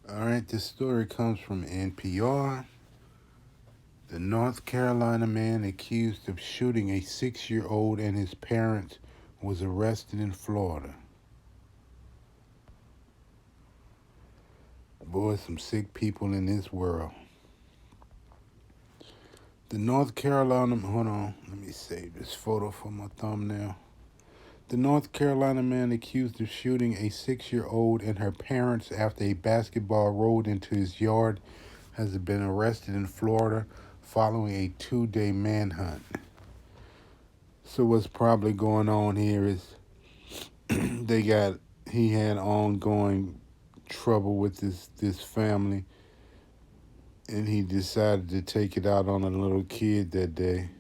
All right, this story comes from NPR. The North Carolina man accused of shooting a 6-year-old and his parents was arrested in Florida. Boy, some sick people in this world. The North Carolina, hold on, let me save this photo for my thumbnail. The North Carolina man accused of shooting a 6-year-old and her parents after a basketball rolled into his yard has been arrested in Florida following a 2-day manhunt. So what's probably going on here is he had ongoing trouble with this family, and he decided to take it out on a little kid that day.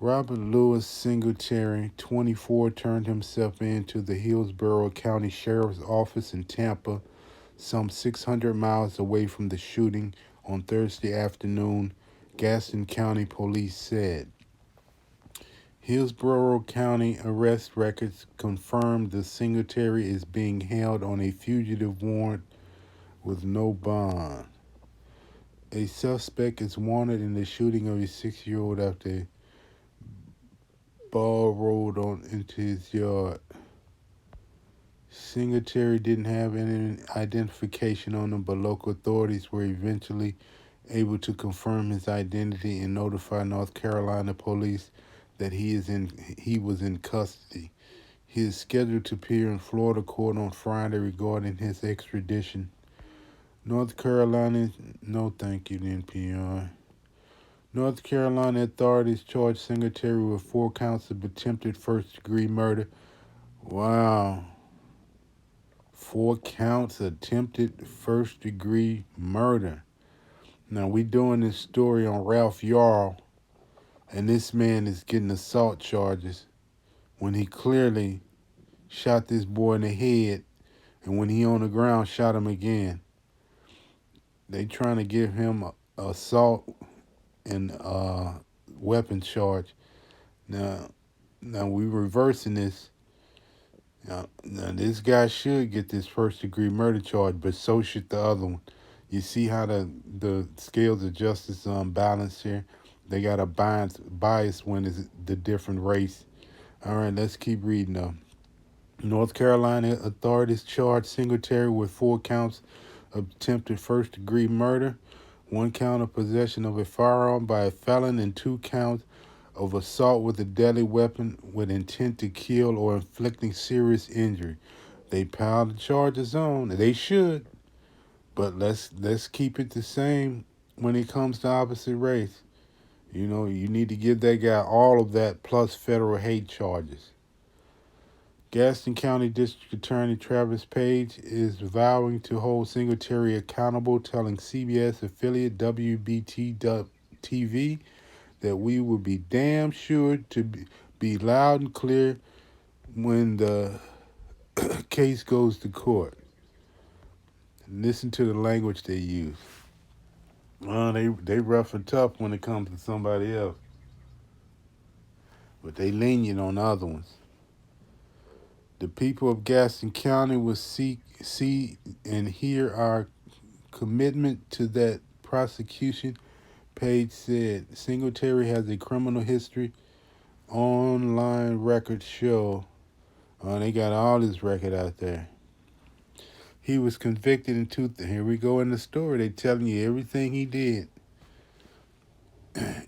Robert Louis Singletary, 24, turned himself in to the Hillsborough County Sheriff's Office in Tampa, some 600 miles away from the shooting on Thursday afternoon, Gaston County Police said. Hillsborough County arrest records confirmed the Singletary is being held on a fugitive warrant with no bond. A suspect is wanted in the shooting of a 6-year-old after a ball rolled on into his yard. Singletary didn't have any identification on him, but local authorities were eventually able to confirm his identity and notify North Carolina police that he was in custody. He is scheduled to appear in Florida court on Friday regarding his extradition. North Carolina, no thank you, NPR. North Carolina authorities charged Singletary with 4 counts of attempted first-degree murder. Wow. 4 counts attempted first-degree murder. Now, we doing this story on Ralph Yarl, and this man is getting assault charges when he clearly shot this boy in the head, and when he on the ground, shot him again. They trying to give him assault and weapons charge. Now we reversing this. Now this guy should get this first degree murder charge, but so should the other one. You see how the scales of justice are unbalanced here? They got a bias when it's the different race. All right, let's keep reading though. North Carolina authorities charged Singletary with 4 counts of attempted first-degree murder, 1 count of possession of a firearm by a felon, and 2 counts of assault with a deadly weapon with intent to kill or inflicting serious injury. They piled the charges on. They should, but let's keep it the same when it comes to opposite race. You know, you need to give that guy all of that plus federal hate charges. Gaston County District Attorney Travis Page is vowing to hold Singletary accountable, telling CBS affiliate WBT-TV that we will be damn sure to be loud and clear when the case goes to court. Listen to the language they use. They rough and tough when it comes to somebody else, but they lenient on other ones. The people of Gaston County will see and hear our commitment to that prosecution, Page said. Singletary has a criminal history. Online records show. They got all his record out there. He was convicted in here we go in the story. They telling you everything he did.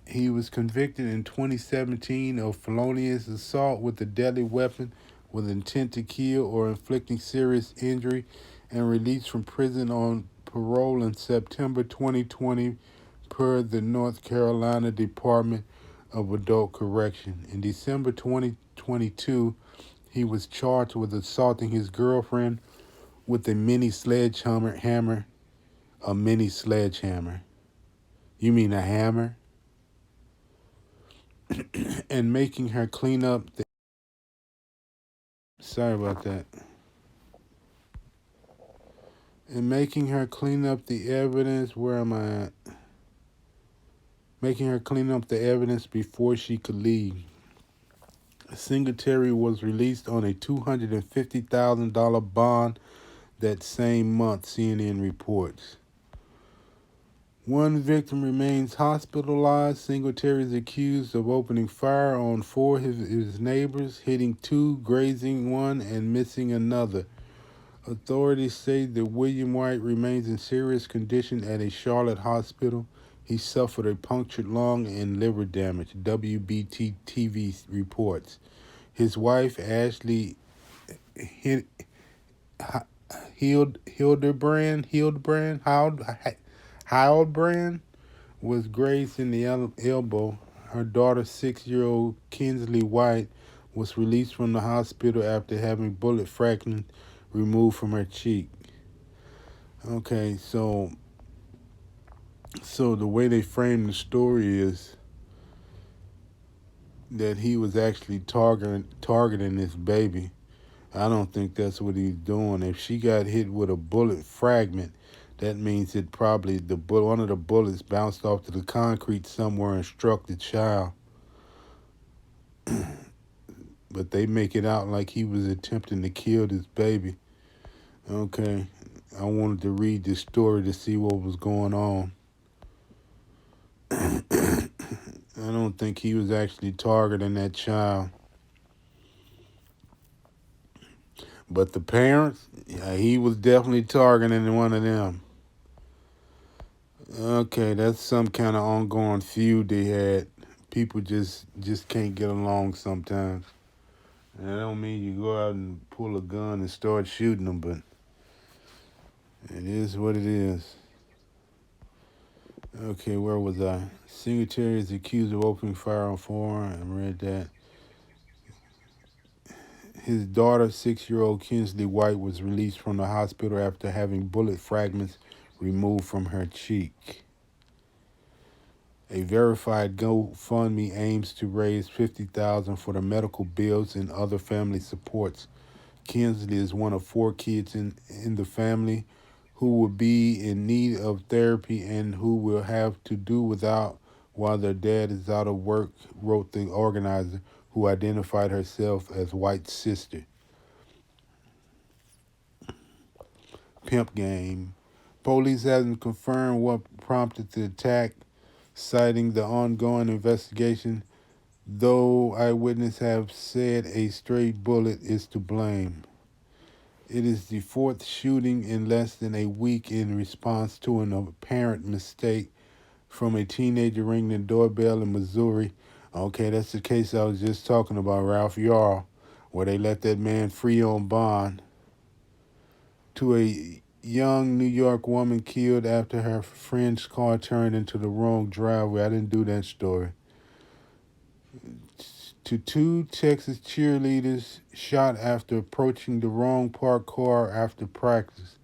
He was convicted in 2017 of felonious assault with a deadly weapon with intent to kill or inflicting serious injury, and released from prison on parole in September 2020 per the North Carolina Department of Adult Correction. In December 2022, he was charged with assaulting his girlfriend with a mini sledgehammer. A mini sledgehammer. You mean a hammer? And making her clean up the... Sorry about that. And making her clean up the evidence. Where am I at? Making her clean up the evidence before she could leave. Singletary was released on a $250,000 bond that same month, CNN reports. One victim remains hospitalized. Singletary is accused of opening fire on four of his neighbors, hitting two, grazing one, and missing another. Authorities say that William White remains in serious condition at a Charlotte hospital. He suffered a punctured lung and liver damage, WBT-TV reports. His wife, Ashley Hildbrand, was grazed in the elbow. Her daughter, 6-year-old Kinsley White, was released from the hospital after having bullet fragments removed from her cheek. Okay, so the way they frame the story is that he was actually targeting this baby. I don't think that's what he's doing. If she got hit with a bullet fragment, that means it probably one of the bullets bounced off to the concrete somewhere and struck the child. But they make it out like he was attempting to kill this baby. Okay, I wanted to read this story to see what was going on. I don't think he was actually targeting that child. But the parents, yeah, he was definitely targeting one of them. Okay, that's some kind of ongoing feud they had. People just can't get along sometimes. And that don't mean you go out and pull a gun and start shooting them, but it is what it is. Okay, where was I? Singletary is accused of opening fire on four. I read that. His daughter, 6-year-old Kinsley White, was released from the hospital after having bullet fragments removed from her cheek. A verified GoFundMe aims to raise $50,000 for the medical bills and other family supports. Kinsley is one of 4 kids in the family who will be in need of therapy and who will have to do without while their dad is out of work, wrote the organizer, who identified herself as White's sister. Pimp game. Police hasn't confirmed what prompted the attack, citing the ongoing investigation, though eyewitnesses have said a stray bullet is to blame. It is the 4th shooting in less than a week in response to an apparent mistake from a teenager ringing the doorbell in Missouri. Okay, that's the case I was just talking about, Ralph Yarl, where they let that man free on bond. To a young New York woman killed after her friend's car turned into the wrong driveway. I didn't do that story. To 2 Texas cheerleaders shot after approaching the wrong parked car after practice.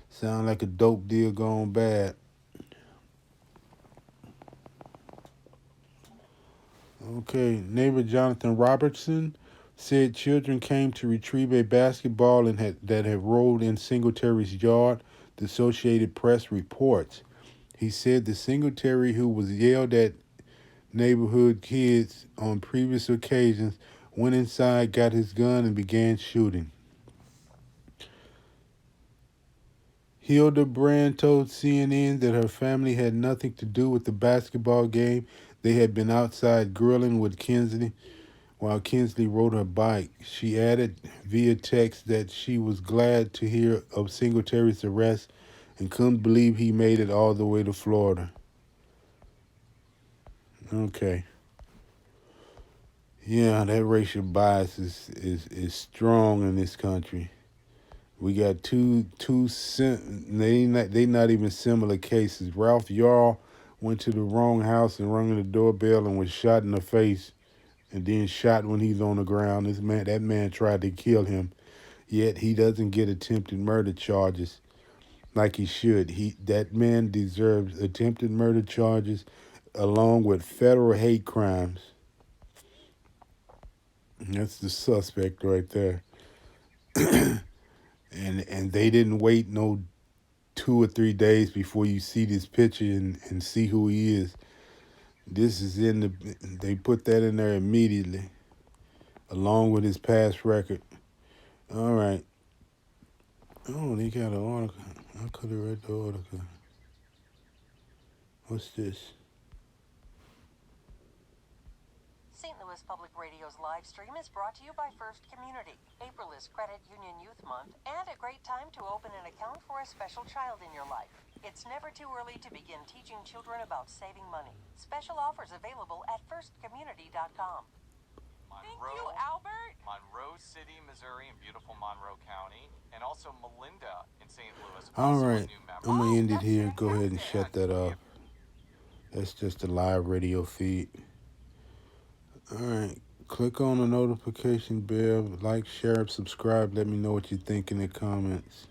Sound like a dope deal gone bad. Okay, neighbor Jonathan Robertson said children came to retrieve a basketball that had rolled in Singletary's yard, the Associated Press reports. He said the Singletary, who was yelled at neighborhood kids on previous occasions, went inside, got his gun, and began shooting. Hildbrand told CNN that her family had nothing to do with the basketball game. They had been outside grilling with Kinsley while Kinsley rode her bike. She added via text that she was glad to hear of Singletary's arrest and couldn't believe he made it all the way to Florida. Okay. Yeah, that racial bias is strong in this country. We got they not even similar cases. Ralph Yarl went to the wrong house and rang the doorbell and was shot in the face, and then shot when he's on the ground. That man tried to kill him, yet he doesn't get attempted murder charges like he should. That man deserves attempted murder charges along with federal hate crimes. That's the suspect right there. And they didn't wait no 2 or 3 days before you see this picture and see who he is. This is they put that in there immediately, along with his past record. All right. Oh, they got an article. I could have read the article. What's this? St. Louis Public Radio's live stream is brought to you by First Community. April is Credit Union Youth Month and a great time to open an account for a special child in your life. It's never too early to begin teaching children about saving money. Special offers available at firstcommunity.com. Thank you, Albert. Monroe City, Missouri, in beautiful Monroe County, and also Melinda in St. Louis. All Also a right, new member. I'm gonna end it That's here. Go ahead and fantastic. shut that off. That's just a live radio feed. All right, click on the notification bell, like, share, subscribe. Let me know what you think in the comments.